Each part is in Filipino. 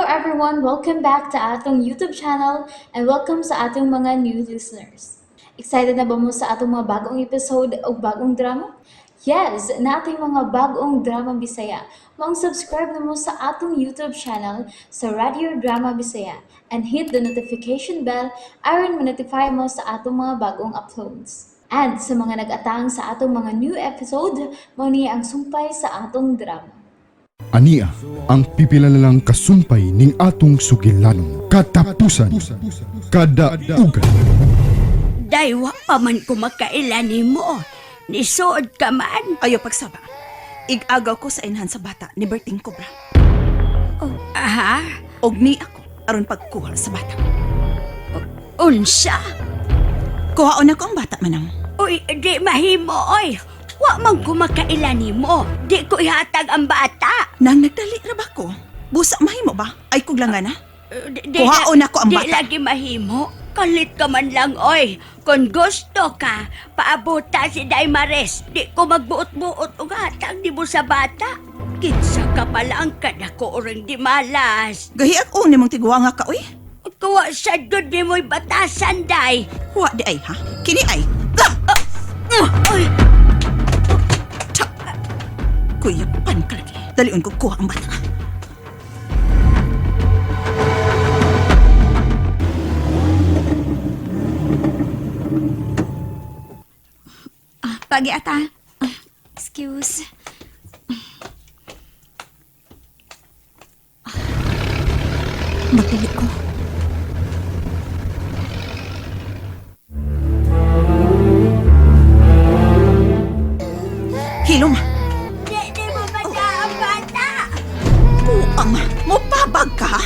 everyone! Welcome back to atong YouTube channel and welcome sa atong mga new listeners. Excited na ba mo sa atong mga bagong episode o bagong drama? Yes, na ating mga bagong drama Bisaya. Subscribe na mo sa atong YouTube channel sa Radio Drama Bisaya and hit the notification bell aron ma-notify mo sa atong mga bagong uploads. And sa mga nag-atang sa atong mga new episode, mo niya ang sumpay sa atong drama. Ania ang pipilalalang kasumpay ning atong sugilanon katapusan kada ugan. Daywa pa man ko makailan mo. Nisuod ka man. Ayaw pagsaba. Ig-agaw ko sa inhan sa bata ni Berting Cobra. Oh, aha? Og ni ako aron pagkuha sa bata. Unsa? Kuhaon ako ang bata manang. Uy, di mahimo, oy. Wa man ko makailan mo. Di ko ihatag ang bata. Nang nagdali ra ba ko? Busa mahimo ba? Ay kuglangan na. Di Kuhaon ako ang di bata. lagi mahimo. Kalit ka man lang, oy. Kung gusto ka, paabuta si Daymares. Di ko magbuot-buot og hatag di mo sa bata. Kinsa ka palang kadako orang di malas. Gahiak o nimong tiguwa nga ka, uy. Kuwa sa good ni mo'y batasan, Day. Wa di ay, ha? Kini ay. Oy, Kuya, pan ka lagi. Dalion ko kuha ang bata. Pagi ata. Excuse. Magdali ko. Hilom, di mo bata ang bata. buang. Mupabag ka?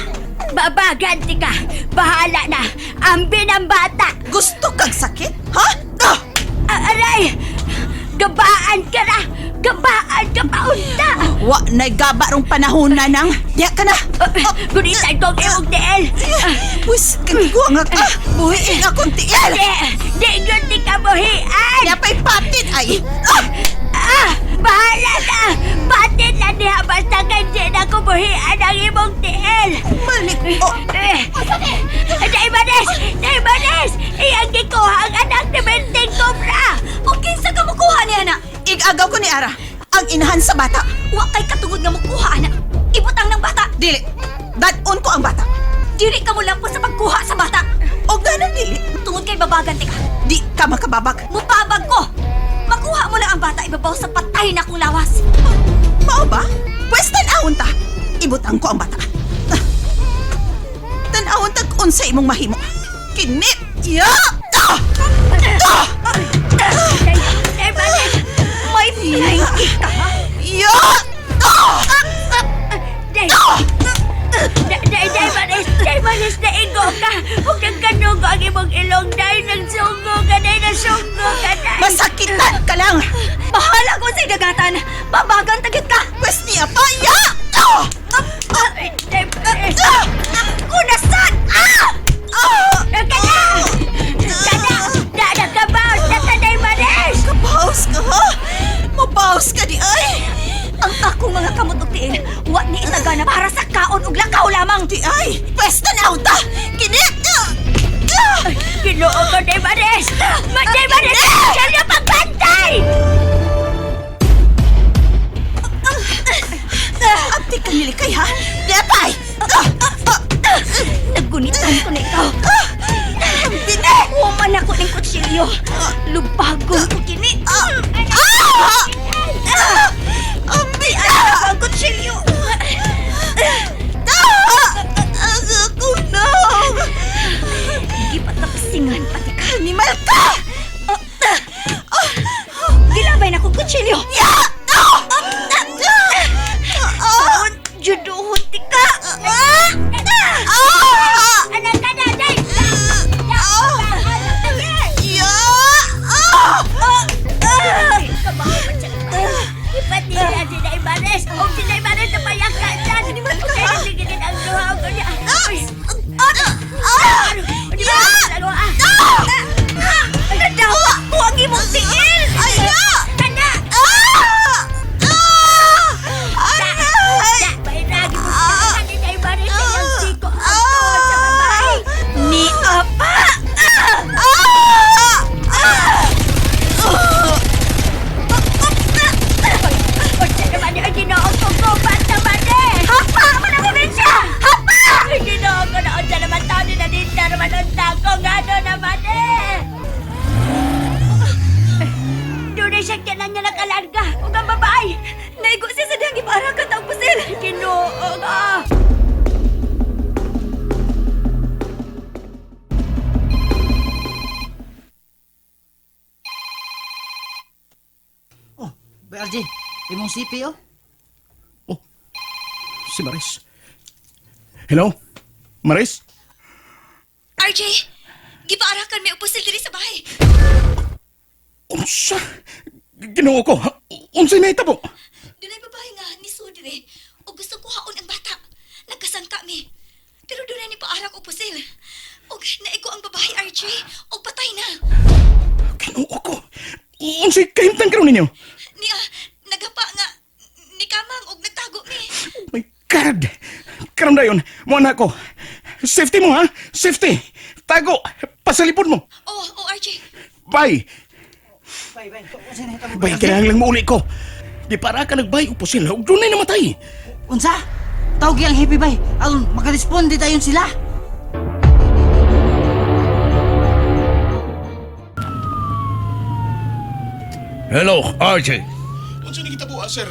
Babaganti ka. Bahala na. Ambi ng bata. Gusto kang sakit? Ha? Aray! Gabaan ka na! Gabaan ka pa unta! Wa na'y gaba rong panahon na nang. Diya ka na. Gunitan kong iwag tiil! Wis, kaniguwa nga ka. Buhiin akong tiil. Di gunti ka buhian! Yapay patit ay. Bahala na! Patin na niya basta hindi na ko buhian ang imong tiil! Balik ko. Daymanes! Daymanes! Iyang gikuha ang anak ni Berting Cobra! O kinsa ka mukuha ni ana? Ig-agaw ko ni Ara. Ang inahan sa bata. Wa kay katungod nga mukuha ana. Ibutang ng bata. Dili. Dadon ko ang bata. Dili ka mo lang po sa pagkuha sa bata. O ganun dili. Tungod kay babagan ka. Di ka makababag. Mupabag ko. Makuha mo lang ang bata ibabaw sa patay na kong lawas. Mao ba? Pwes tanawon ta. Ibutang ko ang bata. Tanawon ta kung sa imong mahimo. Kinit. Ya! Daymanes! May pinay ka. Ya! Daymanes! Daymanes, naigo ka! Huwag kang kanugo ang imong ilong, Day! Nagsungo ka, Day! Nasungo ka, Day! Masakitan ka lang. Bahala ko sa dagatan. Babagan tagit ka. Pwes niya pa. Ya! Daymanes! Unasan! Kada! Kada! Kabaos na ka, Daymanes! Kapaus ka ha? Mapaus ka di ay. Ang akong mga kamot og tiil, wa ni itagana para sa kaon ug lakaw lamang. Di ay. Pwes tanaw ta. Kinit. Ginoo ko, Daymanes! Daymanes! Siya niya pagbantay! Abdi ka nilikay ha? Di apay. Nagunitan ko na ikaw. Abdi Human ako ng kutsilyo. Lubagon ko kini. Abdi Ang kutsilyo. Ako na. Di pa tapasingan pati ka. Animal ka. Gilabay na akong kutsilyo. Ya! Juduhot ka. imong CPO? Oh, si Maris. Hello? Maris? RJ, gipaarakan may upusil diri sa bahay. Unsa? Ginoo ko. Unsay nahitabo? Dunay babae nga ni Sudre o gusto ko haon ang bata. Nagkasangka mi. Pero dunay ni paarak upusil. Og naigo ang babae RJ og patay na. Ginoo ko. Unsay kahimtang karon ninyo? Niya nagapa nga ni kamang og nagtago mi. Oh my God! Karon dayon, mo na ako. Safety mo ha? Safety! Tago! Pasalipod mo! Oh RJ. Bye! Bay, unsay nahitabo? Bay, kailangan lang mauli ko. Di para ka nagbay upo sila. Huwag doon na namatay. Unsa? Tawag yang happy bay. Aron makaresponde tayon sila. Hello, RJ. Unsa ni kita po, sir?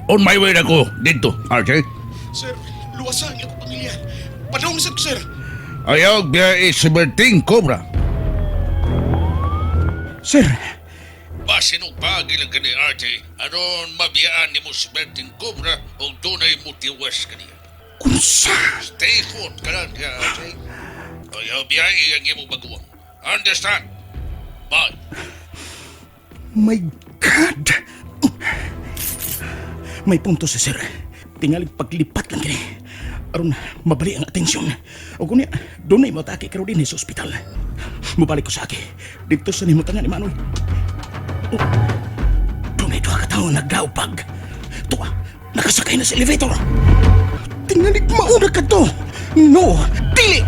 On my way na ko dito, RJ. Sir, luwasan niyo ko pamilya. Padong sir. Ayaw biya isiberting Cobra. Sir, Basinong pagi lang ka ni RJ. Aron mabiyaan ni mo siberting Cobra o dunay mutiwas ka niya. unsa? Stay put ka lang niya, RJ. Ayaw biya iyang imo baguang. Understand? Bye. My God! May punto sa sir. Tingali paglipat lang kini. Aron mabali ang atensyon. O kunya, doon na matake karo din sa ospital. Mubalik ko sa aki. Dito sa nimutangan ni Manoy. Oh, doon ay duha ka tao nagdaupag. Tuwa, nakasakay na sa elevator. Tingali mauna ka to. No, dili!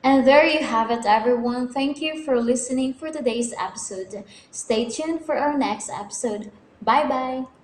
And there you have it, everyone. Thank you for listening for today's episode. Stay tuned for our next episode. Bye bye.